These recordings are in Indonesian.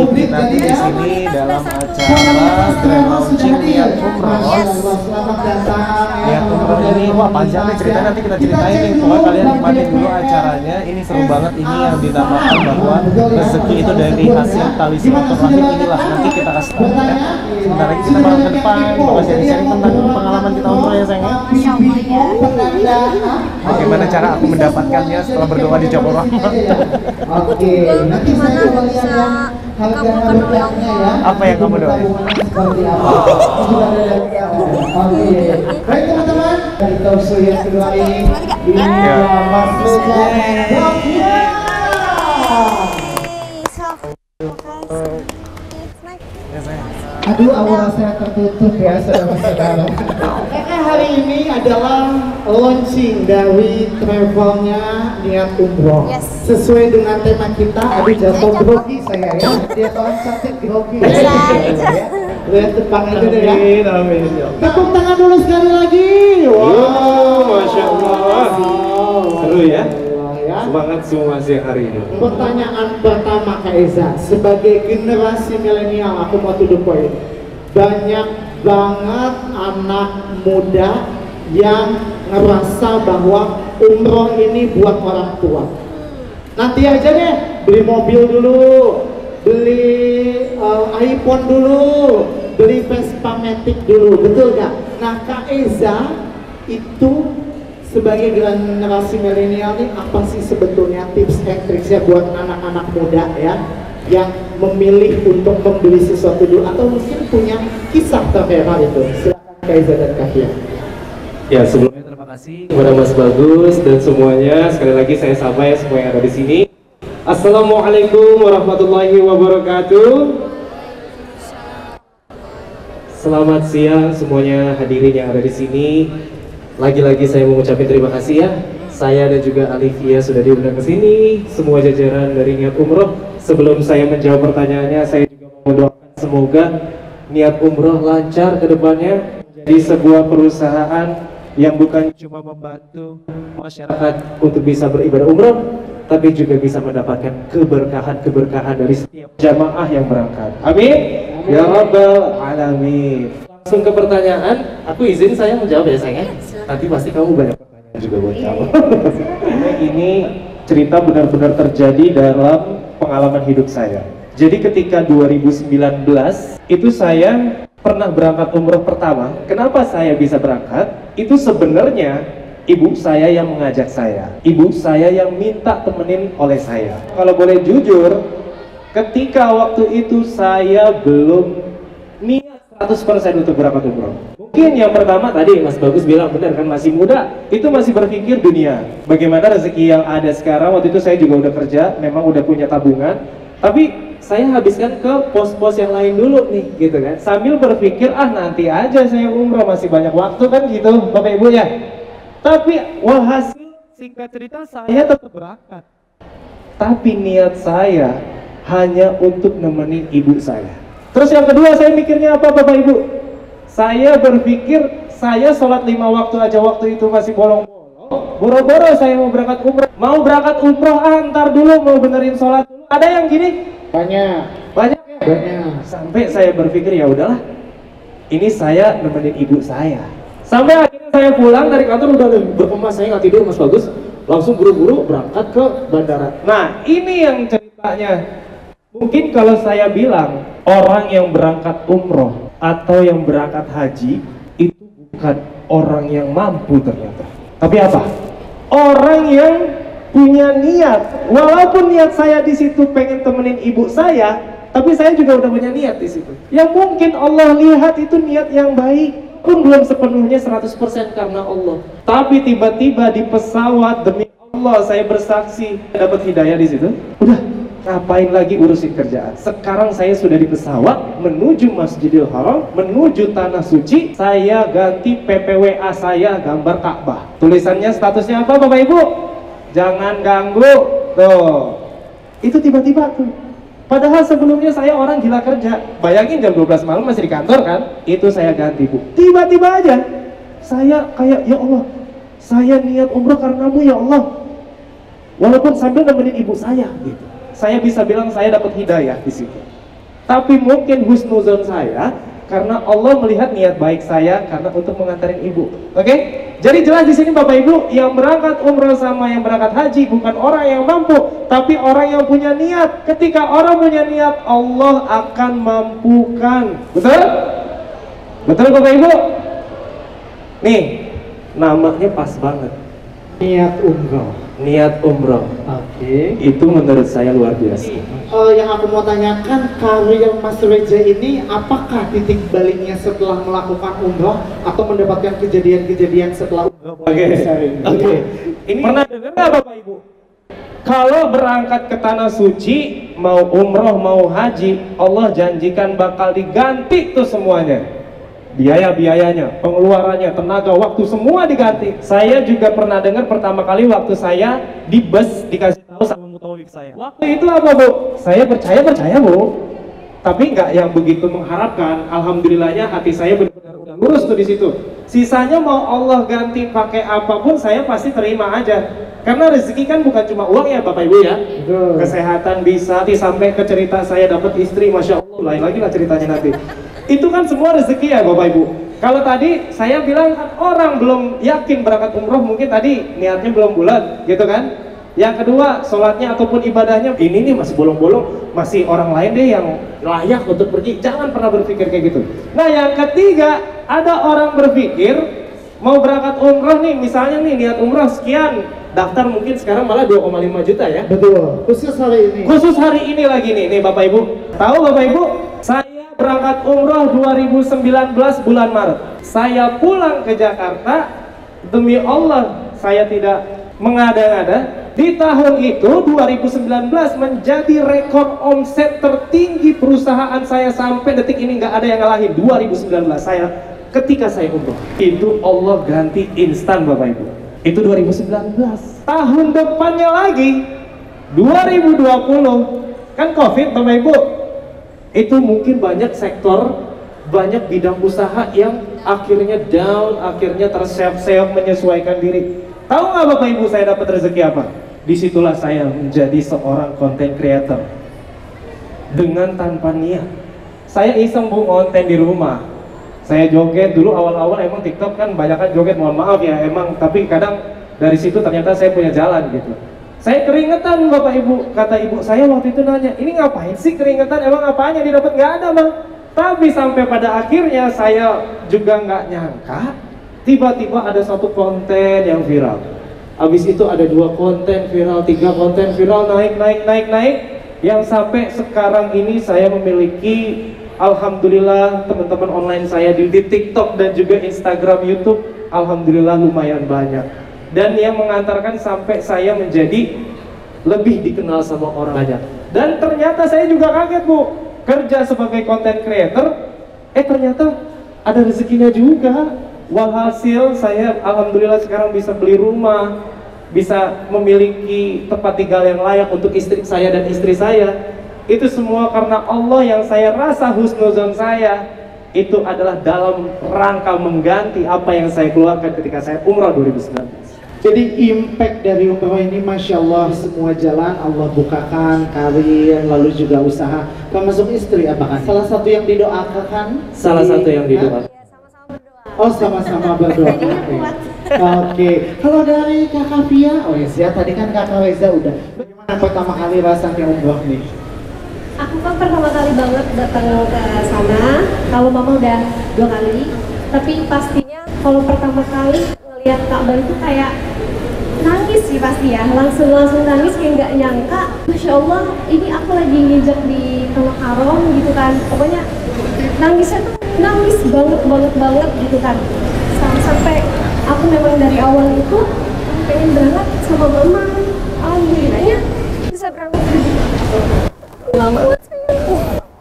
publik tadi di ya. sini dalam acara grand launching niat umroh. Selamat datang. Niat umroh ini wah panjang nih cerita, nanti kita ceritain nih. Pokoknya kalian nikmatin dulu acaranya. Ini seru banget, ini yang dinamakan bahwa rezeki itu dari hasil tali silaturahim. Inilah nanti kita kasih tahu ya. Sebentar lagi kita bakal ke depan, bakal sharing-sharing tentang pengalaman kita umroh ya sayang ya. Bagaimana cara aku mendapatkannya setelah berdoa di Jabal Rahmah? Oke, nanti saya coba lihat kabulkan oleh Allah. Apa yang kamu doain? Oke, baik teman-teman, dari torso yang kedua ini masuk aduh, aura saya tertutup ya saudara-saudara. Karena hari ini adalah launching dari travelnya Niat Umroh. Sesuai dengan tema kita, aduh jatuh grogi saya ya. Dia kawan cantik grogi. Lihat depan aja deh ya. Amin. Tepuk tangan dulu sekali lagi. Wow, Masya Allah. Seru ya. Semangat semua sih hari ini. Pertanyaan pertama Kak Eza, sebagai generasi milenial, aku mau to the point. Banyak banget anak muda yang ngerasa bahwa umroh ini buat orang tua. Nanti aja deh, beli mobil dulu, beli iPhone dulu, beli Vespa Matic dulu, betul gak? Nah Kak Eza itu sebagai generasi milenial nih, apa sih sebetulnya tips and triksnya buat anak-anak muda ya yang memilih untuk membeli sesuatu dulu atau mungkin punya kisah terhebat itu? Silakan Kaiza dan Kahia. Ya, sebelumnya terima kasih kepada Mas Bagus dan semuanya. Sekali lagi saya sapa ya semua yang ada di sini. Assalamualaikum warahmatullahi wabarakatuh. Selamat siang semuanya hadirin yang ada di sini. Lagi-lagi saya mengucapkan terima kasih ya. Saya dan juga Alivia sudah diundang ke sini, semua jajaran dari Niat Umroh. Sebelum saya menjawab pertanyaannya, saya juga mau mendoakan semoga Niat Umroh lancar ke depannya menjadi sebuah perusahaan yang bukan cuma membantu masyarakat untuk bisa beribadah umroh, tapi juga bisa mendapatkan keberkahan-keberkahan dari setiap jamaah yang berangkat. Amin. Ya Rabbal Alamin. Langsung ke pertanyaan, aku izin saya menjawab ya sayang. Nanti pasti kamu banyak pertanyaan juga buat kamu. Ini cerita benar-benar terjadi dalam pengalaman hidup saya. Jadi ketika 2019 itu saya pernah berangkat umroh pertama. Kenapa saya bisa berangkat? Itu sebenarnya ibu saya yang mengajak saya. Ibu saya yang minta temenin oleh saya. Kalau boleh jujur, ketika waktu itu saya belum niat 100% untuk berangkat umroh. Mungkin yang pertama tadi Mas Bagus bilang benar kan, masih muda, itu masih berpikir dunia. Bagaimana rezeki yang ada sekarang, waktu itu saya juga udah kerja, memang udah punya tabungan, tapi saya habiskan ke pos-pos yang lain dulu nih, gitu kan. Sambil berpikir, nanti aja saya umroh, masih banyak waktu kan gitu, Bapak Ibu ya. Tapi walhasil singkat cerita saya tetap berangkat. Tapi niat saya hanya untuk nemenin ibu saya. Terus yang kedua saya mikirnya apa Bapak Ibu? Saya berpikir saya sholat 5 waktu aja waktu itu masih bolong-bolong. Boro-boro saya mau berangkat umroh. Mau berangkat umroh, ntar dulu mau benerin sholat dulu. Ada yang gini? Banyak ya? Banyak. Sampai saya berpikir ya udahlah, ini saya nemenin ibu saya. Sampai akhirnya saya pulang dari kantor udah berkemas, saya nggak tidur Mas Bagus. Langsung buru-buru berangkat ke bandara. Nah ini yang ceritanya. Mungkin kalau saya bilang orang yang berangkat umroh atau yang berangkat haji itu bukan orang yang mampu ternyata, tapi apa? Orang yang punya niat. Walaupun niat saya di situ pengen temenin ibu saya, tapi saya juga udah punya niat di situ. Yang mungkin Allah lihat itu niat yang baik, pun belum sepenuhnya 100% karena Allah. Tapi tiba-tiba di pesawat demi Allah saya bersaksi dapat hidayah di situ. Udah, ngapain lagi urusin kerjaan? Sekarang saya sudah di pesawat menuju Masjidil Haram, menuju Tanah Suci. Saya ganti PPWA saya gambar Ka'bah. Tulisannya statusnya apa Bapak Ibu? Jangan ganggu. Tuh. Itu tiba-tiba tuh. Padahal sebelumnya saya orang gila kerja. Bayangin jam 12 malam masih di kantor kan? Itu saya ganti Bu. Tiba-tiba aja saya kayak ya Allah, saya niat umroh karenamu ya Allah. Walaupun sambil nemenin ibu saya gitu. Saya bisa bilang saya dapat hidayah di situ. Tapi mungkin husnuzon saya karena Allah melihat niat baik saya karena untuk mengantarin ibu. Oke? Jadi jelas di sini Bapak Ibu, yang berangkat umroh sama yang berangkat haji bukan orang yang mampu, tapi orang yang punya niat. Ketika orang punya niat, Allah akan mampukan. Betul? Betul Bapak Ibu? Nih, namanya pas banget. Niat umroh. Niat umroh. Oke. Itu menurut saya luar biasa. Yang aku mau tanyakan, karir Mas Reza ini apakah titik baliknya setelah melakukan umroh atau mendapatkan kejadian-kejadian setelah umroh? Oke. Ini pernah dengar nggak Bapak Ibu? Kalau berangkat ke tanah suci, mau umroh mau haji, Allah janjikan bakal diganti tuh semuanya. Biaya-biayanya, pengeluarannya, tenaga, waktu, semua diganti. Saya juga pernah dengar pertama kali waktu saya di bus dikasih tahu sama mutawif saya. Waktu itu apa Bu? Saya percaya Bu, tapi nggak yang begitu mengharapkan. Alhamdulillahnya hati saya benar-benar udah lurus tuh di situ. Sisanya mau Allah ganti pakai apapun, saya pasti terima aja. Karena rezeki kan bukan cuma uang ya Bapak Ibu ya. Kesehatan bisa, sampai ke cerita saya dapat istri, Masya Allah, lain lagi lah ceritanya nanti. Itu kan semua rezeki ya Bapak Ibu. Kalau tadi saya bilang kan orang belum yakin berangkat umroh, mungkin tadi niatnya belum bulat gitu kan. Yang kedua, sholatnya ataupun ibadahnya ini nih masih bolong-bolong, masih orang lain deh yang layak untuk pergi. Jangan pernah berpikir kayak gitu. Nah yang ketiga, ada orang berpikir mau berangkat umroh nih, misalnya nih niat umroh sekian, daftar mungkin sekarang malah 2,5 juta ya. Betul. Khusus hari ini. Khusus hari ini lagi nih Bapak Ibu. Tahu Bapak Ibu? Saya berangkat umroh 2019 bulan Maret. Saya pulang ke Jakarta, demi Allah saya tidak mengada-ngada. Di tahun itu 2019 menjadi rekor omset tertinggi perusahaan saya sampai detik ini, nggak ada yang ngalahin. 2019 saya ketika saya umroh itu Allah ganti instan Bapak Ibu. Itu 2019. Tahun depannya lagi 2020 kan COVID Bapak Ibu. Itu mungkin banyak sektor, banyak bidang usaha yang akhirnya down, akhirnya terseok-seok menyesuaikan diri. Tahu nggak Bapak Ibu saya dapat rezeki apa? Disitulah saya menjadi seorang content creator dengan tanpa niat. Saya iseng Bu konten di rumah. Saya joget dulu awal-awal, emang TikTok kan banyak kan joget, mohon maaf ya emang, tapi kadang dari situ ternyata saya punya jalan gitu. Saya keringetan Bapak Ibu, kata ibu saya waktu itu nanya, ini ngapain sih keringetan, emang apanya didapat? Nggak ada Bang. Tapi sampai pada akhirnya saya juga nggak nyangka, tiba-tiba ada satu konten yang viral. Habis itu ada 2 konten viral, 3 konten viral, naik, yang sampai sekarang ini saya memiliki, alhamdulillah teman-teman online saya di TikTok dan juga Instagram, YouTube, alhamdulillah lumayan banyak. Dan yang mengantarkan sampai saya menjadi lebih dikenal sama orang banyak. Dan ternyata saya juga kaget Bu, kerja sebagai content creator, ternyata ada rezekinya juga. Walhasil saya alhamdulillah sekarang bisa beli rumah, bisa memiliki tempat tinggal yang layak untuk istri saya dan istri saya. Itu semua karena Allah yang saya rasa husnuzon saya itu adalah dalam rangka mengganti apa yang saya keluarkan ketika saya umrah 2019. Jadi impact dari umroh ini Masya Allah semua jalan Allah bukakan, karir, lalu juga usaha, termasuk istri apakah? Salah satu yang didoakan? Salah satu yang didoakan. Oh sama-sama berdoa. Oke. Kalau dari Kakak Fia, oh ya tadi kan Kakak Reza udah. Bagaimana pertama kali rasanya umroh nih? Aku kan pertama kali banget datang ke sana. Kalau Mama udah 2 kali, tapi pastinya kalau pertama kali ngelihat Ka'bah itu kayak nangis sih pasti ya. Langsung nangis kayak nggak nyangka. Masya Allah, ini aku lagi nginjak di Tanah Haram gitu kan. Pokoknya nangisnya tuh nangis banget gitu kan. Sampai aku memang dari awal itu pengen berangkat sama Mama. Alhamdulillahnya bisa berangkat. Banget.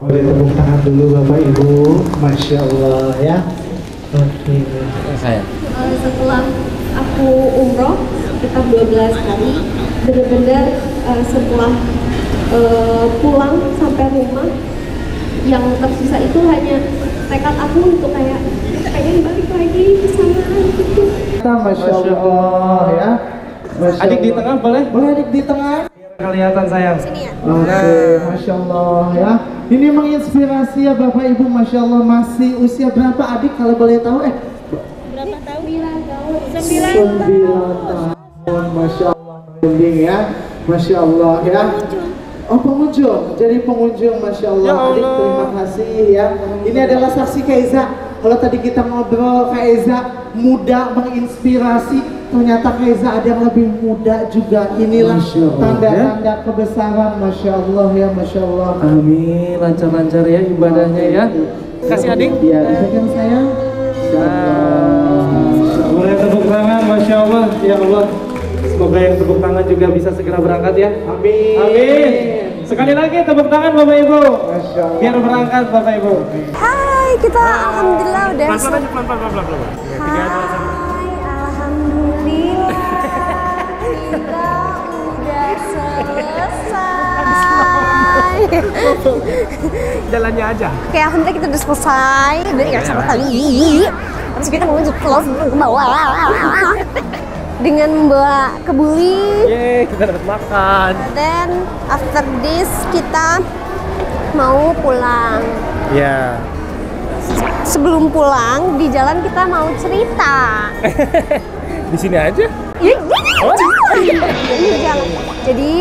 Boleh tepuk tangan dulu Bapak Ibu, Masya Allah ya. Oke. Saya. Setelah aku umroh sekitar 12 hari, benar-benar setelah pulang sampai rumah, yang tersisa itu hanya tekad aku untuk kayak pengen balik lagi ke sana gitu. Masya Allah ya. Masya Adik di Allah. tengah boleh? Boleh adik di tengah. Kelihatan sayang. Sini ya. Oke, Masya Allah ya. Ini menginspirasi ya Bapak Ibu, Masya Allah. Masih usia berapa adik kalau boleh tahu? Berapa tahun? 9 tahun. 9 tahun, Masya Allah. Merinding ya, Masya Allah ya. Oh pengunjung, jadi pengunjung, Masya Allah. Ya Allah. Adik terima kasih ya. Ini adalah saksi Kaiza. Kalau tadi kita ngobrol Kaiza muda menginspirasi, ternyata Kaiza ada yang lebih muda juga. Inilah tanda-tanda kebesaran, Masya Allah ya, Masya Allah. Amin, lancar-lancar ya ibadahnya ya. Kasih adik. Ya, dipegang sayang. Boleh tepuk tangan, Masya Allah, ya Allah. Semoga yang tepuk tangan juga bisa segera berangkat ya. Amin. Amin. Sekali lagi tepuk tangan Bapak Ibu. Masya Allah. Biar berangkat Bapak Ibu. Hai, kita alhamdulillah udah Pelan-pelan aja, pelan-pelan. Hai, alhamdulillah kita udah selesai. Jalannya aja. Oke, alhamdulillah kita udah selesai dari acara tadi. Terus kita mau lanjut vlog ke bawah dengan membawa kebuli. Yeay, kita dapat makan. Dan after this kita mau pulang. Ya. Sebelum pulang di jalan kita mau cerita. Di sini aja. Ya, di jalan. Jadi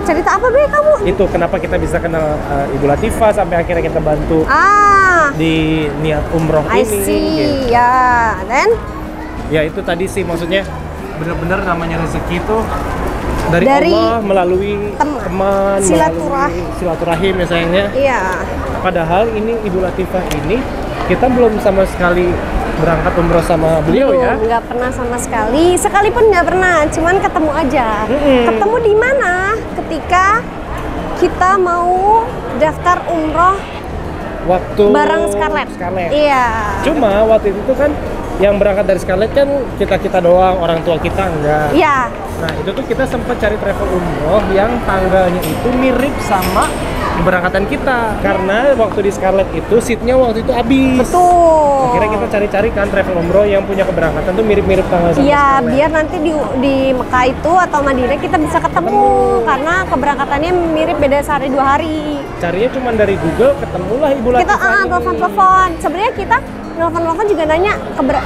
cerita apa be kamu? Itu kenapa kita bisa kenal Ibu Latifah sampai akhirnya kita bantu di niat umroh I ini. see. Gitu. Ya, dan Ya itu tadi sih maksudnya benar-benar namanya rezeki itu dari Dari Allah melalui teman, silaturahim. melalui silaturahim ya sayangnya. iya. Padahal ini Ibu Latifah ini kita belum sama sekali berangkat umroh sama beliau Belum, ya. nggak pernah sama sekali. Sekalipun nggak pernah, cuman ketemu aja. Ketemu di mana? Ketika kita mau daftar umroh Waktu bareng Scarlett. Iya. Cuma waktu itu kan yang berangkat dari Scarlett kan kita doang, orang tua kita enggak. Iya. Nah itu tuh kita sempat cari travel umroh yang tanggalnya itu mirip sama keberangkatan kita. Karena waktu di Scarlett itu seatnya waktu itu habis. Betul. Akhirnya kita cari-cari kan travel umroh yang punya keberangkatan tuh mirip-mirip tanggal sama Iya, Scarlett. biar nanti di Mekah itu atau Madinah kita bisa ketemu karena keberangkatannya mirip beda sehari 2 hari. Carinya cuma dari Google, ketemulah Ibu Latifah Kita ini. telepon-telepon. Sebenarnya kita telepon-telepon juga nanya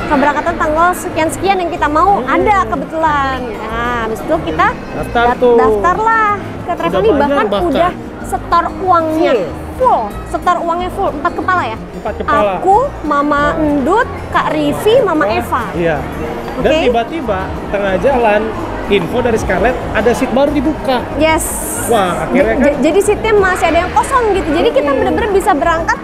keberangkatan tanggal sekian-sekian yang kita mau ada kebetulan. Nah, habis itu kita daftarlah ke travel ini, bahkan udah setor uangnya full, setor uangnya full 4 kepala ya. 4 kepala. Aku, Mama Endut, Kak Rivi, Mama Eva. Iya. Dan Oke. tiba-tiba tengah jalan info dari Scarlett ada seat baru dibuka. Yes. Wah, akhirnya kan Jadi seatnya masih ada yang kosong gitu. Jadi kita bener-bener bisa berangkat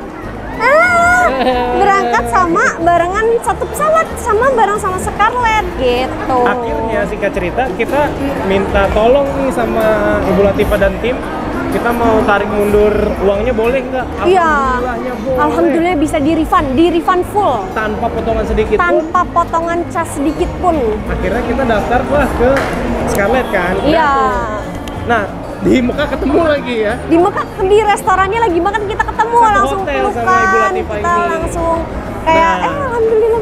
berangkat sama barengan satu pesawat bareng sama Scarlett gitu. akhirnya singkat cerita kita minta tolong nih sama Ibu Latifah dan tim. Kita mau tarik mundur uangnya boleh nggak? Iya. Alhamdulillahnya boleh. Alhamdulillah bisa di refund full. Tanpa potongan sedikit pun. Tanpa potongan cas sedikit pun. Akhirnya kita daftar lah ke Scarlett kan. Iya. Nah di Mekah ketemu lagi ya. Di Mekah di restorannya lagi makan kita ketemu Satu langsung hotel sama Ibu pelukan. Latifah Kita ini. langsung kayak Nah. alhamdulillah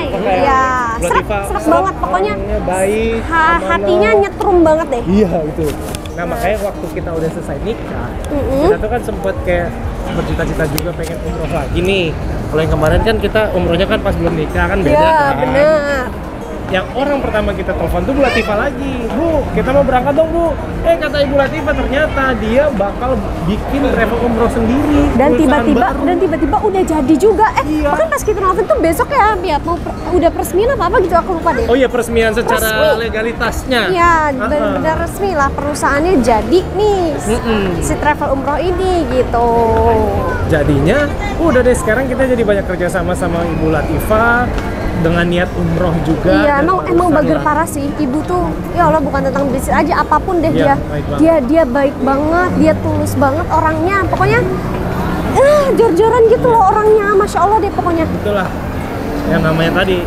Kayak Iya. Bu Serak Latifah banget pokoknya. orangnya baik. amanah. Hatinya nyetrum banget deh. Iya itu. Nah makanya waktu kita udah selesai nikah, kita tuh kan sempet kayak bercita-cita juga pengen umroh lagi nih. Kalau yang kemarin kan kita umrohnya kan pas belum nikah kan beda Iya, kan. bener. Yang orang pertama kita telepon tuh Bu Latifah lagi. Bu, kita mau berangkat dong Bu. Kata Ibu Latifah ternyata dia bakal bikin travel umroh sendiri. Dan perusahaan baru. tiba-tiba udah jadi juga. Iya. Bahkan pas kita nelfon tuh besok ya mau udah peresmian apa gitu aku lupa deh. Oh iya peresmian secara Resmi. legalitasnya. Iya, Aha. benar-benar resmi lah perusahaannya jadi nih si travel umroh ini gitu. Jadinya udah deh sekarang kita jadi banyak kerja sama Ibu Latifah dengan niat umroh juga. Iya, dan emang barusan bager lah. parah sih. Ibu tuh, ya Allah bukan tentang bisnis aja, apapun deh Iya, dia. baik banget. Dia baik banget, dia tulus banget orangnya. Pokoknya jor-joran gitu loh orangnya, masya Allah deh pokoknya. Itulah yang namanya tadi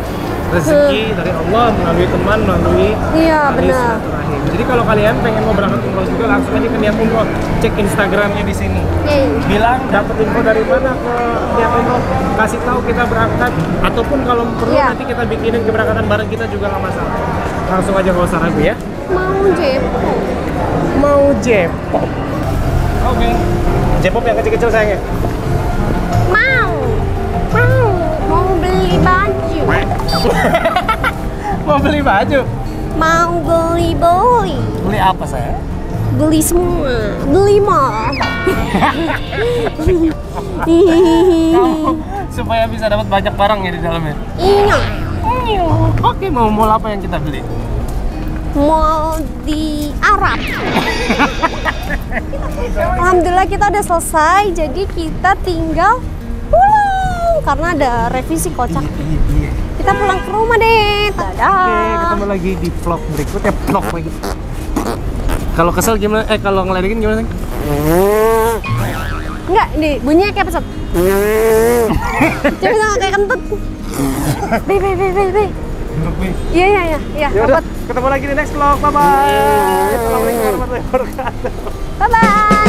rezeki dari Allah melalui teman, melalui Iya, tali benar. silaturahim. Jadi kalau kalian pengen mau berangkat umroh juga langsung aja ke Niat Umroh, cek Instagramnya di sini. Bilang dapat info dari mana ke Niat Umroh, kasih tahu kita berangkat ataupun kalau perlu Iya. nanti kita bikinin keberangkatan bareng kita juga nggak masalah. Langsung aja nggak usah ragu ya. Mau Jepo. Mau Jepop. Oke. J-pop yang kecil-kecil sayangnya. Mau beli baju. Mau beli baju? Mau beli. Beli apa saya? Beli semua. Beli mall. Kamu supaya bisa dapat banyak barang ya di dalamnya. Iya. Oke, mau mall apa yang kita beli? Mall di Arab. Alhamdulillah kita udah selesai, jadi kita tinggal pulang karena ada revisi kocak. Iya. Kita pulang ke rumah deh. Dadah. Oke, ketemu lagi di vlog berikutnya. Vlog lagi. Kalau kesel gimana? Kalau ngeledekin gimana? Enggak, nih bunyinya kayak pesat. Coba sama kayak kentut. Be. Iya. Yaudah, ketemu lagi di next vlog. Bye bye. Assalamualaikum warahmatullahi wabarakatuh. Bye bye.